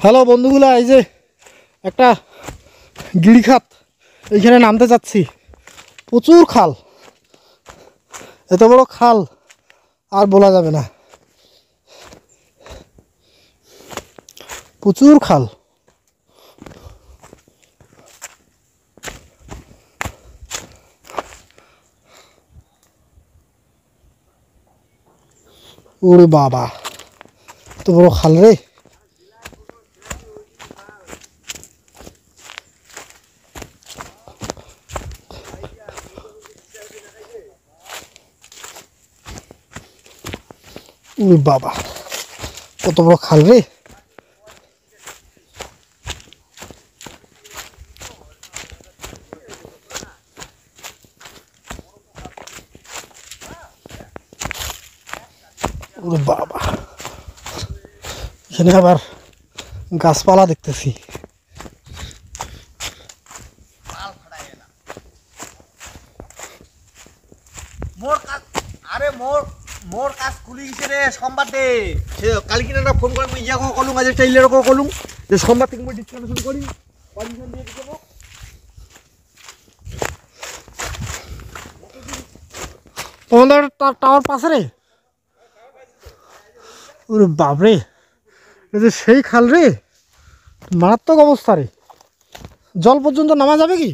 Hello বন্ধুগুলা, এই যে একটা গিরিখাত এইখানে নামতে যাচ্ছি। প্রচুর খাল, এত বড় খাল আর বলা যাবে না। প্রচুর খাল। ওরে বাবা, এত বড় খাল রে। ওরে বাবা, কত বড় খাল রে। ওরে বাবা, এখানে আবার গাছপালা দেখতেছি। মোর কাজ খুলি গেছে রে সোমবার দে। কালকে না ফোন করে মই ইয়াকো কলুম আজ টেইলারকো কলুম যে সোমবার থেকে মই ডিসকাশন করি, পারমিশন দিয়ে দেব। তোমাদের টাওয়ার পাশে রে। ওরে বাপরে, এই যে সেই খাল রে, মারাত্মক অবস্থা রে। জল পর্যন্ত নামা যাবে কি?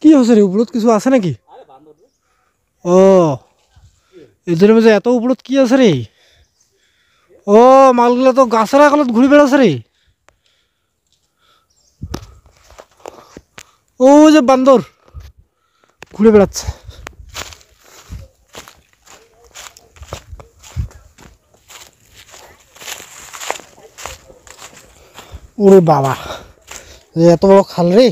কি হচ্ছে রে, উপরত কিছু আছে নাকি? ও, এদের মধ্যে এত উপরত কি আছে রে? ও, মালগুলো তো গাছের আকালত ঘুরে বেড়াচ্ছে রে। ও যে বান্দর ঘুরে বেড়াচ্ছে। ওরে বাবা, এত বড় খাল রে।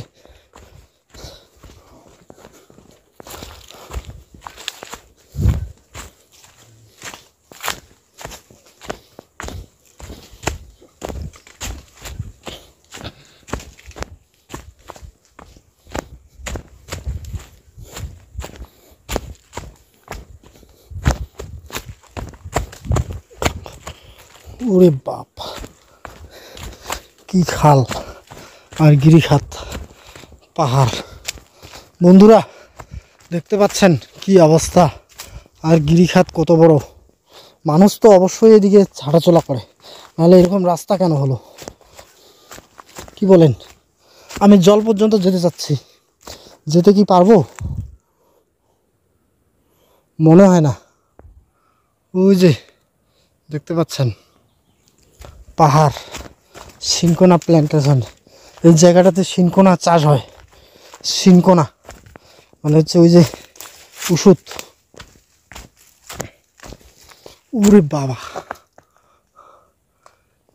ওরে বাপ, কি খাল আর গিরিখাত, পাহাড়। বন্ধুরা দেখতে পাচ্ছেন কি অবস্থা, আর গিরিখাত কত বড়। মানুষ তো অবশ্যই এদিকে হাঁটাচলা করে, নাহলে এরকম রাস্তা কেন হলো? কি বলেন? আমি জল পর্যন্ত যেতে চাচ্ছি, যেতে কি পারবো? মনে হয় না। ওই যে দেখতে পাচ্ছেন পাহাড়, সিনকোনা প্ল্যান্টেশন। এই জায়গাটাতে সিনকোনা চাষ হয়। সিনকোনা মানে হচ্ছে ওই যে ওষুধ। ওরে বাবা,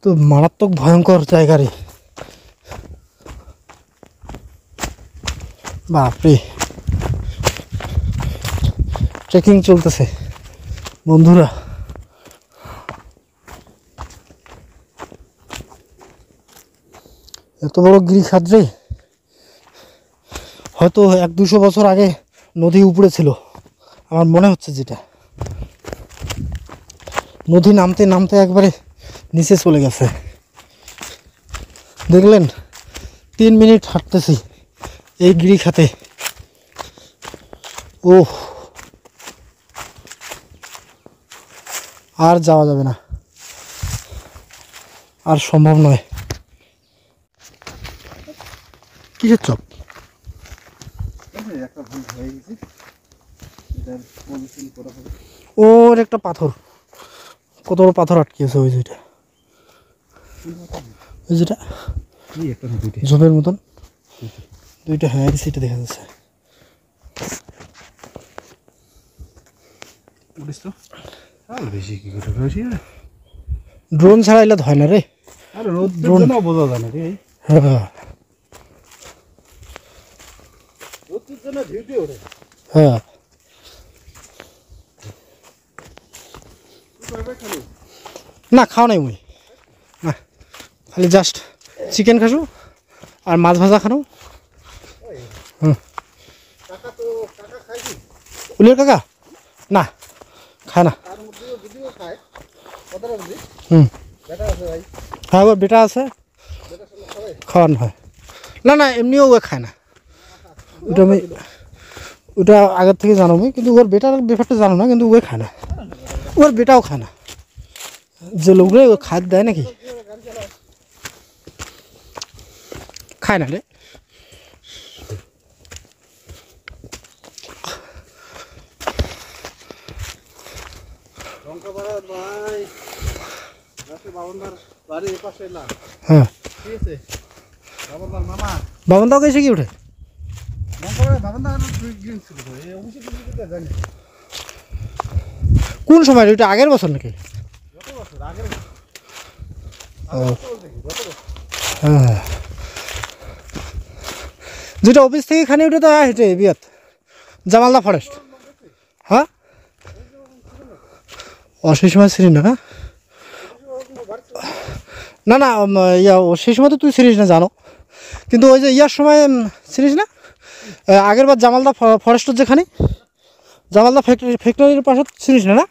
তো মারাত্মক ভয়ঙ্কর জায়গা রে। বাপরে, ট্রেকিং চলতেছে বন্ধুরা। এত বড় গিরিখাত রে। হয়তো 100-200 বছর আগে নদী উপরে ছিল, আমার মনে হচ্ছে। যেটা নদী নামতে নামতে একবারে নিচে চলে গেছে। দেখলেন, 3 মিনিট হাঁটতেছি এই গিরিখাতে। ওহ, আর যাওয়া যাবে না, আর সম্ভব নয়। কিসের চপ? ওর একটা পাথর, কত বড় পাথর আটকেছে ওই যেটা, ওই যেটা ঝোপের মতন দুইটা। হ্যাঁ, সেটা দেখা যাচ্ছে। ড্রোন ছাড়া এলে হয় না রে। ড্রোন বোঝা যায় না রে। হ্যাঁ হ্যাঁ, না খাও নাই মুই, না খালি জাস্ট চিকেন খাসু আর মাছ ভাজা খানো। হুম, উলিয়ার কাকা না খায় না তার মধ্যে যদিও খায় কতটা বুঝি হুম বেটা আছে ভাই হ্যাঁ ওর বেটা আছে বেটার সঙ্গে খাবে খাওয়ানো হয় না না এমনিও ও খায় না ওটা আমি ওটা আগের থেকে জানো আমি কিন্তু ওর বেটার ব্যাপারটা জানো না কিন্তু ও খায় না ওর বেটাও খায় না যে লোকরা ও খাদ্য দেয় নাকি খায় না রে লঙ্কাপাড়া ভাই রাতে বাবনদার বাড়ির এপাশে না হ্যাঁ ঠিক আছে বাবনদার মামা বাবনদাও গেছে কি উঠে লঙ্কাপাড়া বাবনদার গ্রিন ছিল তো এই অফিসে কিন্তু জানি কোন সময় ওইটা আগের বছর নাকি কত বছর আগের ও হ্যাঁ যেটা অফিস থেকে খানি ওটা তো হেঁটে বিয়াত জামালদা ফরেস্ট হ্যাঁ ও সেই সময় ছিলি না না না ইয়া ও সেই সময় তো তুই ছিলিস না জানো কিন্তু ওই যে ইয়ার সময় ছিলিস না আগের বার জামালদা ফরেস্টের যেখানে জামালদা ফ্যাক্টরির পাশে ছিলিস না না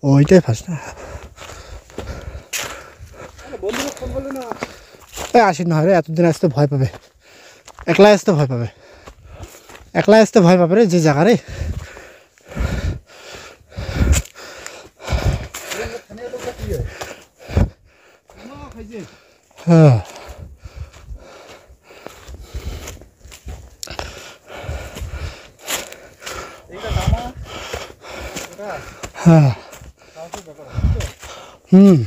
ওইটাই ফার্স্ট না বন্ধুরা ফোন করলে না এই আসিস না রে এতদিন আসতে ভয় পাবে একলা আসতে ভয় পাবে একলা আসতে ভয় পাবে রে যে জায়গা রে হ্যাঁ হ্যাঁ হুম